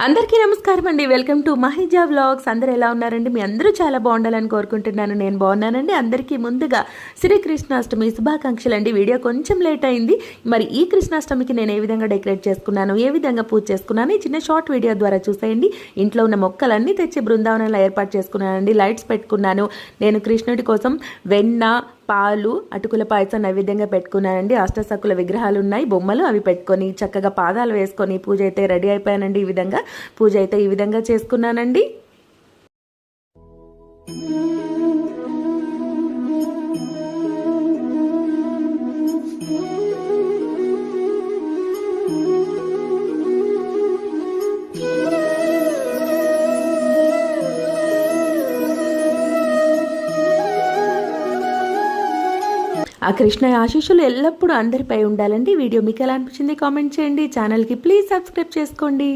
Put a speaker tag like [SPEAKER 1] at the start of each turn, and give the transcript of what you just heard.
[SPEAKER 1] అందరికీ నమస్కారం అండి. Welcome to మహిజా vlogs. అందరూ ఎలా ఉన్నారండి? మీ అందరూ చాలా బాగుండాలని కోరుకుంటున్నాను. నేను బాగున్నానండి. అందరికీ ముందుగా శ్రీకృష్ణాష్టమి శుభాకాంక్షలు అండి. వీడియో కొంచెం లేట్ అయింది. మరి ఈ కృష్ణాష్టమికి నేను ఏ విధంగా డెకరేట్ చేసుకున్నాను, ఏ విధంగా పూజ చేసుకున్నాను, ఈ చిన్న షార్ట్ వీడియో ద్వారా చూసేయండి. ఇంట్లో ఉన్న మొక్కలన్నీ తెచ్చి బృందావనంలో ఏర్పాటు చేసుకున్నానండి. లైట్స్ పెట్టుకున్నాను. నేను కృష్ణుడి కోసం వెన్న, పాలు, అటుకుల పాయసం నైవేద్యంగా పెట్టుకున్నానండి. అష్టసక్కుల విగ్రహాలు ఉన్నాయి, బొమ్మలు, అవి పెట్టుకొని చక్కగా పాదాలు వేసుకొని పూజ అయితే రెడీ అయిపోయానండి. ఈ విధంగా పూజ అయితే ఈ విధంగా చేసుకున్నానండి. ఆ కృష్ణ ఆశీస్సులు ఎల్లప్పుడూ అందరిపై ఉండాలండి. వీడియో మీకు ఎలా అనిపించింది కామెంట్ చేయండి. ఛానల్కి ప్లీజ్ సబ్స్క్రైబ్ చేసుకోండి.